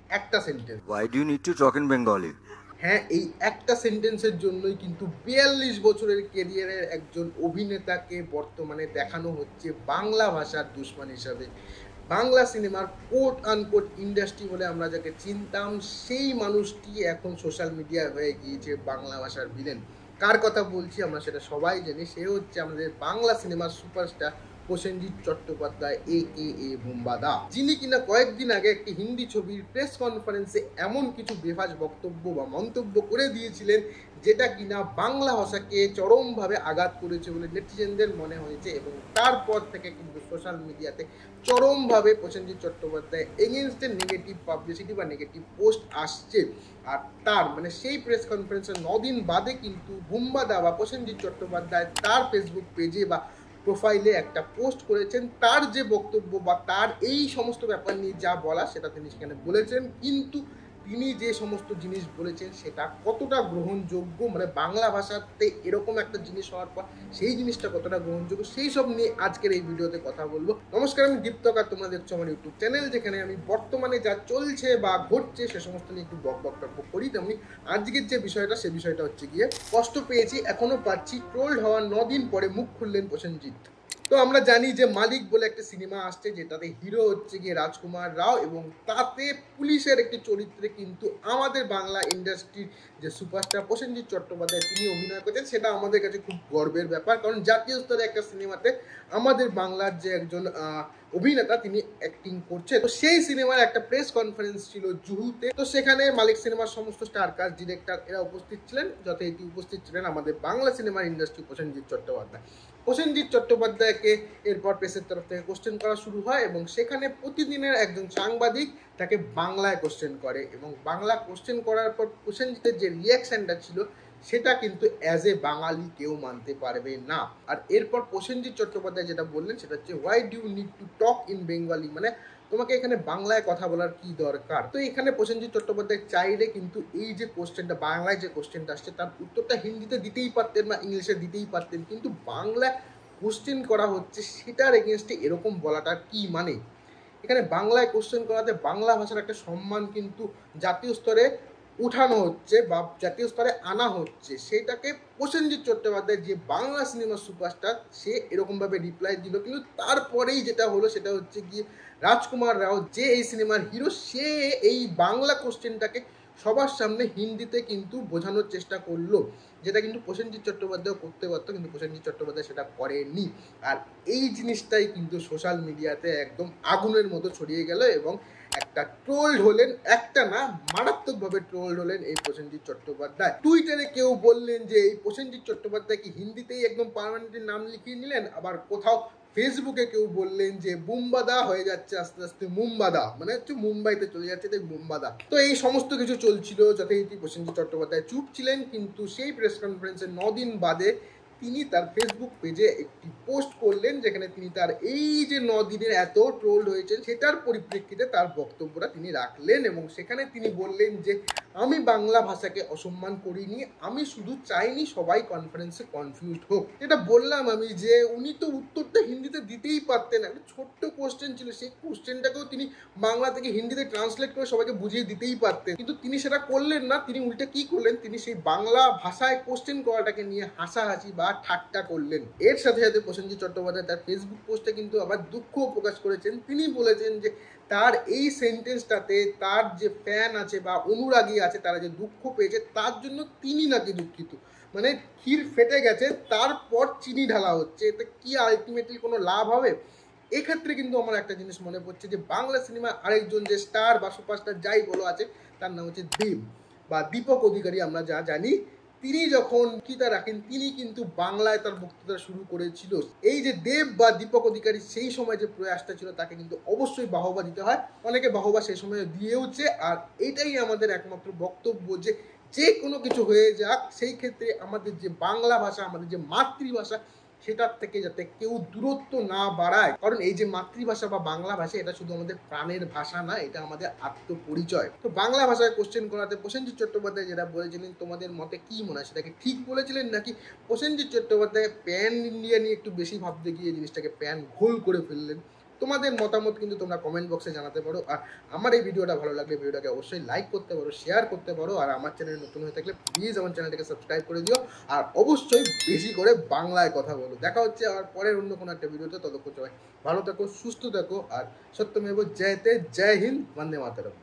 একটা sentence. Why do you need to talk in Bengali? হ্যাঁ, এই একটা সেন্টেন্সের জন্যই কিন্তু ৪২ বছরের কেরিয়ারের একজন অভিনেতাকে বর্তমানে দেখানো হচ্ছে বাংলা ভাষার দুশমন হিসাবে। বাংলা সিনেমার কোট আনকোট ইন্ডাস্ট্রি বলে আমরা যাকে চিনতাম, সেই মানুষটি এখন সোশ্যাল মিডিয়ায় হয়ে গিয়েছে বাংলা ভাষার ভিলেন। কার কথা বলছি আমরা সেটা সবাই জানি, সে হচ্ছে আমাদের বাংলা সিনেমার সুপারস্টার প্রসেনজিৎ চট্টোপাধ্যায় AKA বুম্বাদা, যিনি কিনা কয়েকদিন আগে একটি হিন্দি ছবির প্রেস কনফারেন্সে এমন কিছু বেফাস বক্তব্য বা মন্তব্য করে দিয়েছিলেন যেটা কিনা বাংলা ভাষাকে চরমভাবে আঘাত করেছে বলে নেটিজেনদের মনে হয়েছে, এবং তারপর থেকে কিন্তু সোশ্যাল মিডিয়াতে চরমভাবে প্রসেনজিৎ চট্টোপাধ্যায় এগেনস্টে নেগেটিভ পাবলিসিটি বা নেগেটিভ পোস্ট আসছে। আর তার মানে সেই প্রেস কনফারেন্সের 9 দিন বাদে কিন্তু বুম্বাদা বা প্রসেনজিৎ চট্টোপাধ্যায় তার ফেসবুক পেজে বা প্রোফাইলে একটা পোস্ট করেছেন। তার যে বক্তব্য বা তার এই সমস্ত ব্যাপার নিয়ে যা বলা সেটা তিনি সেখানে বলেছেন, কিন্তু তিনি যে সমস্ত জিনিস বলেছেন সেটা কতটা গ্রহণযোগ্য, মানে বাংলা ভাষাতে এরকম একটা জিনিস হওয়ার পর সেই জিনিসটা কতটা গ্রহণযোগ্য, সেই সব নিয়ে আজকের এই ভিডিওতে কথা বলবো। নমস্কার, আমি দীপ্তকার, তোমরা দেখছো আমার ইউটিউব চ্যানেল, যেখানে আমি বর্তমানে যা চলছে বা ঘটছে সে সমস্ত নিয়ে একটু বক করি। তেমনি আজকের যে বিষয়টা, সে বিষয়টা হচ্ছে গিয়ে কষ্ট পেয়েছি, এখনো পাচ্ছি, ট্রোলড হওয়ার 9 দিন পরে মুখ খুললেন প্রসেনজিৎ। তো আমরা জানি যে মালিক বলে একটা সিনেমা আসছে, যেটাতে হিরো হচ্ছে গিয়ে রাজকুমার রাও, এবং তাতে পুলিশের একটি চরিত্রে কিন্তু আমাদের বাংলা ইন্ডাস্ট্রির যে সুপারস্টার প্রসেনজিৎ চট্টোপাধ্যায় তিনি অভিনয় করেছেন। সেটা আমাদের কাছে খুব গর্বের ব্যাপার, কারণ জাতীয় স্তরে একটা সিনেমাতে আমাদের বাংলার যে একজন অভিনেতা তিনি অ্যাক্টিং করছে। তো সেই সিনেমার একটা প্রেস কনফারেন্স ছিল জুহুতে, তো সেখানে মালিক সিনেমার সমস্ত স্টার কাস্ট, ডিরেক্টর এরা উপস্থিত ছিলেন, যথারীতি উপস্থিত ছিলেন আমাদের বাংলা সিনেমার ইন্ডাস্ট্রি প্রসেনজিৎ চট্টোপাধ্যায়। প্রসেনজিৎ চট্টোপাধ্যায়কে এরপর প্রেসের তরফ থেকে কোশ্চেন করা শুরু হয়, এবং সেখানে প্রতিদিনের একজন সাংবাদিক তাকে বাংলায় কোশ্চেন করে, এবং বাংলা কোশ্চেন করার পর প্রসেনজিতের যে রিয়াকশনটা ছিল সেটা কিন্তু অ্যাজ এ বাঙালি কেউ মানতে পারবে না। আর এরপর প্রসেনজিৎ চট্টোপাধ্যায় যেটা বললেন সেটা হচ্ছে, why do you need to talk in Bengali, মানে তোমাকে এখানে বাংলায় কথা বলার কি দরকার। তো এখানে প্রসেনজিৎ চট্টোপাধ্যায় চাইলে কিন্তু এই যে কোশ্চেনটা, বাংলায় যে কোশ্চেনটা আসছে তার উত্তরটা হিন্দিতে দিতেই পারতেন বা ইংলিশে দিতেই পারতেন, কিন্তু বাংলা কোশ্চেন করা হচ্ছে সেটার এগেনস্টে এরকম বলাটা কি মানে। এখানে বাংলায় কোশ্চেন করাতে বাংলা ভাষার একটা সম্মান কিন্তু জাতীয় স্তরে উঠানো হচ্ছে বা জাতীয় স্তরে আনা হচ্ছে, সেটাকে প্রসেনজিৎ চট্টোপাধ্যায় যে বাংলা সিনেমার সুপারস্টার সে এরকমভাবে রিপ্লাই দিল। কিন্তু তারপরেই যেটা হলো সেটা হচ্ছে গিয়ে রাজকুমার রাও যে এই সিনেমার হিরো, সে এই বাংলা কোশ্চেনটাকে সবার সামনে হিন্দিতে কিন্তু বোঝানোর চেষ্টা করলো, যেটা কিন্তু প্রসেনজিৎ চট্টোপাধ্যায় করতে পারতো, কিন্তু প্রসেনজিৎ চট্টোপাধ্যায় সেটা করেনি। আর এই জিনিসটাই কিন্তু সোশ্যাল মিডিয়াতে একদম আগুনের মতো ছড়িয়ে গেল, এবং একটা ট্রোলড হলেন, একটা না মারাত্মকভাবে ট্রোলড হলেন এই প্রসেনজিৎ চট্টোপাধ্যায়। টুইটারে কেউ বললেন যে এই প্রসেনজিৎ চট্টোপাধ্যায় কি হিন্দিতেই একদম পার্মানেন্টের নাম লিখিয়ে নিলেন, আবার কোথাও ফেসবুকে কেউ বললেন যে বুম্বাদা হয়ে যাচ্ছে আস্তে আস্তে মুম্বাদা, মানে হচ্ছে মুম্বাইতে চলে যাচ্ছে তাই বুম্বাদা। তো এই সমস্ত কিছু চলছিল, যথারীতি প্রসেনজিৎ চট্টোপাধ্যায় চুপ ছিলেন, কিন্তু সেই প্রেস কনফারেন্সের 9 দিন বাদে তিনি তার ফেসবুক পেজে একটি পোস্ট করলেন, যেখানে তিনি তার এই যে 9 দিনের এত ট্রোলড হয়েছেন সেটার পরিপ্রেক্ষিতে তার বক্তব্যটা তিনি রাখলেন, এবং সেখানে তিনি বললেন যে আমি বাংলা ভাষাকে অসম্মান করিনি, আমি শুধু চাইনি সবাই কনফারেন্সে কনফিউজড হোক। যেটা বললাম আমি, যে উনি তো উত্তরটা হিন্দিতে দিতেই পারতেন, একটা ছোট্ট কোশ্চেন ছিল, সেই কোশ্চেনটাকেও তিনি বাংলা থেকে হিন্দিতে ট্রান্সলেট করে সবাইকে বুঝিয়ে দিতেই পারতেন, কিন্তু তিনি সেটা করলেন না। তিনি উল্টে কি করলেন, তিনি সেই বাংলা ভাষায় কোশ্চেন করাটাকে নিয়ে হাসাহাসি বা ঠাট্টা করলেন। এর সাথে সাথে প্রসেনজিৎ চট্টোপাধ্যায় তার ফেসবুক পোস্টে কিন্তু আবার দুঃখও প্রকাশ করেছেন। তিনি বলেছেন যে তার এই সেন্টেন্সটাতে তার যে ফ্যান আছে বা অনুরাগী আছে তারা যে দুঃখ পেয়েছে তার জন্য তিনি নাকি দুঃখিত, মানে ক্ষীর ফেটে গেছে তারপর চিনি ঢালা হচ্ছে, এতে কি আলটিমেটলি কোনো লাভ হবে। এক্ষেত্রে কিন্তু আমার একটা জিনিস মনে পড়ছে যে বাংলা সিনেমার আরেকজন যে স্টার বা সুপারস্টার যাই বলো আছে, তার নাম হচ্ছে দেব বা দীপক অধিকারী, আমরা যা জানি। তিনি যখন বক্তৃতা রাখেন তিনি কিন্তু বাংলায় তার বক্তৃতা শুরু করেছিল। এই যে দেব বা দীপক অধিকারী সেই সময় যে প্রয়াসটা ছিল তাকে কিন্তু অবশ্যই বাহবা দিতে হয়, অনেকে বাহবা সেই সময় দিয়েওছে। আর এটাই আমাদের একমাত্র বক্তব্য যে যে কোনো কিছু হয়ে যাক, সেই ক্ষেত্রে আমাদের যে বাংলা ভাষা, আমাদের যে মাতৃভাষা, সেটার থেকে যাতে কেউ দূরত্ব না বাড়ায়, কারণ এই যে মাতৃভাষা বা বাংলা ভাষা এটা শুধু আমাদের প্রাণের ভাষা না, এটা আমাদের আত্মপরিচয়। তো বাংলা ভাষায় কোশ্চেন করাতে প্রসেনজিৎ চট্টোপাধ্যায় যেটা বলেছিলেন, তোমাদের মতে কি মনে হয়, সেটাকে ঠিক বলেছিলেন নাকি প্রসেনজিৎ চট্টোপাধ্যায় প্যান ইন্ডিয়া নিয়ে একটু বেশি ভাবতে গিয়ে জিনিসটাকে প্যান ঘোল করে ফেললেন? তোমাদের মতামত কিন্তু তোমরা কমেন্ট বক্সে জানাতে পারো। আর আমার এই ভিডিওটা ভালো লাগলে ভিডিওটাকে অবশ্যই লাইক করতে পারো, শেয়ার করতে পারো। আর আমার চ্যানেলে নতুন হয়ে থাকলে প্লিজ আমার চ্যানেলটাকে সাবস্ক্রাইব করে দিও। আর অবশ্যই বেশি করে বাংলায় কথা বলো। দেখা হচ্ছে আর পরের অন্য কোনো একটা ভিডিওতে। ততক্ষণ সবাই ভালো থাকো, সুস্থ থাকো। আর সত্যমেব জয়তে, জয় হিন্দ, বন্দে মাতরম।